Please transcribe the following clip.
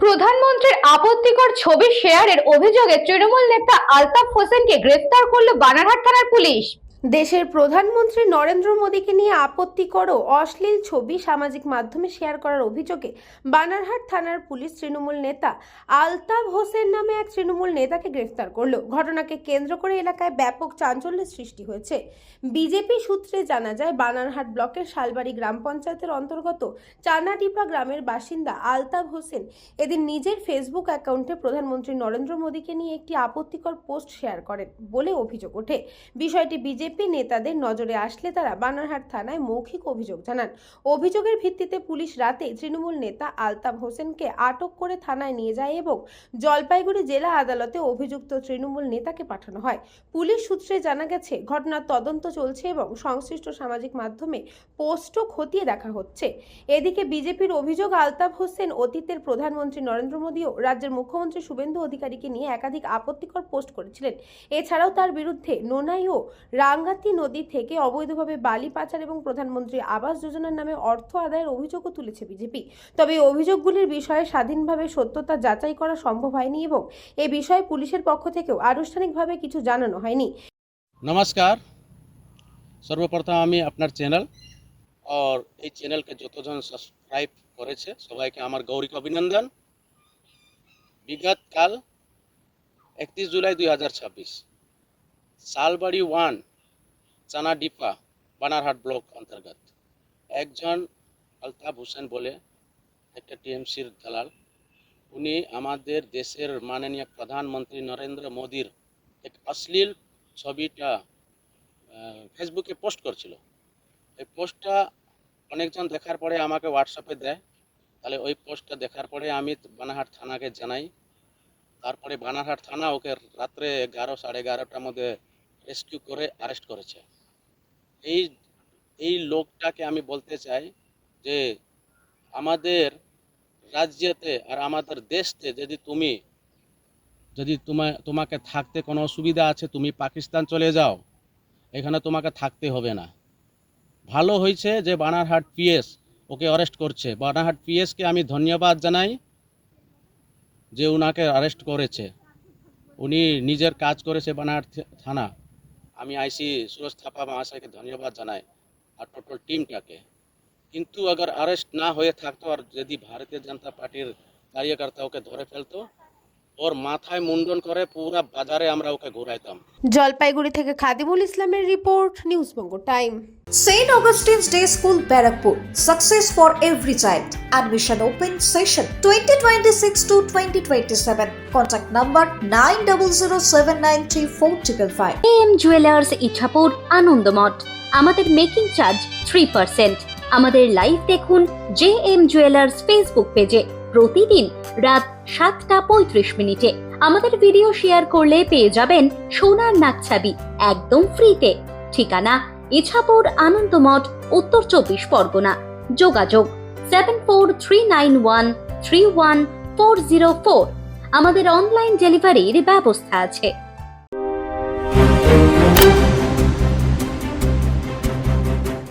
প্রধানমন্ত্রীর আপত্তিকর ছবি শেয়ারের অভিযোগে তৃণমূল নেতা আলতাফ হোসেনকে গ্রেফতার করল বানারহাট থানার পুলিশ। দেশের প্রধানমন্ত্রী নরেন্দ্র মোদীকে নিয়ে আপত্তিকর ও অশ্লীল ছবি সামাজিক মাধ্যমে শেয়ার করার অভিযোগে বানারহাট থানার পুলিশ তৃণমূল নেতা আলতাফ হোসেন নামে এক তৃণমূল নেতাকে গ্রেফতার করল। ঘটনাকে কেন্দ্র করে এলাকায় ব্যাপক চাঞ্চল্যের সৃষ্টি হয়েছে। বিজেপি সূত্রে জানা যায়, বানারহাট ব্লকের শালবাড়ি গ্রাম পঞ্চায়েতের অন্তর্গত চানাডিপা গ্রামের বাসিন্দা আলতাফ হোসেন এদিন নিজের ফেসবুক অ্যাকাউন্টে প্রধানমন্ত্রী নরেন্দ্র মোদীকে নিয়ে একটি আপত্তিকর পোস্ট শেয়ার করেন বলে অভিযোগ ওঠে। বিষয়টি বিজেপি নেতাদের নজরে আসলে তারা বানারহাট থানায় মৌখিক অভিযোগ জানান। অভিযোগের ভিত্তিতে পুলিশ রাতে তৃণমূল নেতা আলতাফ হোসেনকে আটক করে থানায় নিয়ে যায় এবং জলপাইগুড়ি জেলা আদালতে অভিযুক্ত তৃণমূল নেতাকে পাঠানো হয়। পুলিশ সূত্রে জানা গেছে, ঘটনার তদন্ত চলছে এবং সংশ্লিষ্ট সামাজিক মাধ্যমে পোস্টও খতিয়ে দেখা হচ্ছে। এদিকে বিজেপির অভিযোগ, আলতাফ হোসেন অতীতের প্রধানমন্ত্রী নরেন্দ্র মোদী ও রাজ্যের মুখ্যমন্ত্রী শুভেন্দু অধিকারীকে নিয়ে একাধিক আপত্তিকর পোস্ট করেছিলেন। এছাড়াও তার বিরুদ্ধে নোনাই ও রাঙ্গাতি নদী থেকে অবৈধভাবে বালি পাচার এবং প্রধানমন্ত্রী আবাস যোজনার নামে অর্থ আদায়ের অভিযোগও তুলেছে বিজেপি। তবে এই অভিযোগগুলির বিষয়ে স্বাধীনভাবে সত্যতা যাচাই করা সম্ভব হয়নি এবং এ বিষয়ে পুলিশের পক্ষ থেকেও আনুষ্ঠানিকভাবে কিছু জানানো হয়নি। नमस्कार, सर्वप्रथम আমি আপনার চ্যানেল और এই চ্যানেলকে যতজন সাবস্ক্রাইব করেছে সবাইকে আমার গৌরীক অভিনন্দন। বিগত কাল 31 জুলাই 2026 শালবাড়ি 1 চানাডিপা বানারহাট ব্লক অন্তর্গত একজন আলতাফ হোসেন বলে একটা টিএমসির দালাল, উনি আমাদের দেশের মাননীয় প্রধানমন্ত্রী নরেন্দ্র মোদীর এক অশ্লীল ছবিটা ফেসবুকে পোস্ট করছিল। এই পোস্টটা অনেকজন দেখার পরে আমাকে হোয়াটসঅ্যাপে দেয়। তাহলে ওই পোস্টটা দেখার পরে আমি বানারহাট থানাকে জানাই। তারপরে বানারহাট থানা ওকে রাত্রে 11 সাড়ে 11টার মধ্যে রেস্কিউ করে অ্যারেস্ট করেছে। এই লোকটাকে আমি বলতে চাই যে আমাদের রাজ্যেতে আর আমাদের দেশতে যদি তোমাকে থাকতে কোনো অসুবিধা আছে, তুমি পাকিস্তান চলে যাও, এখানে তোমাকে থাকতে হবে না। ভালো হয়েছে যে বানারহাট পিএস ওকে অ্যারেস্ট করছে। বানারহাট পিএসকে আমি ধন্যবাদ জানাই যে ওনাকে অ্যারেস্ট করেছে। উনি নিজের কাজ করেছে বানারহাট থানা। আমি আইসি সুরজ থাপা মহাশয়কে ধন্যবাদ জানাই আর টোটাল টিমটাকে। কিন্তু अगर অ্যারেস্ট না হয়ে থাকতো আর যদি ভারতীয় জনতা পার্টির কার্যকর্তা ওকে ধরে ফেলতো, ওর মাথায় মুন্ডন করে পুরো বাজারে আমরা ওকে ঘুরাইতাম। জলপাইগুড়ি থেকে খাদিমুল ইসলামের report, news Banga time. St. Augustine's Day School, Barakpur. Success for every child. Admission open session 2026 to 2027. Contact number 9007934555. JM jewellers Ichapur Anandamath. আমাদের মেকিং চার্জ 3%। আমাদের লাইভ দেখুন JM জুয়েলার্স ফেসবুক পেজে প্রতিদিন রাত 7:35 আমাদের ভিডিও শেয়ার করলে পেয়ে যাবেন সোনার নাকছাবি একদম ফ্রিতে। ঠিকানা ইছাপুর আনন্দমঠ, উত্তর 24 পরগনা। যোগাযোগ 7439131404। আমাদের অনলাইন ডেলিভারির ব্যবস্থা আছে।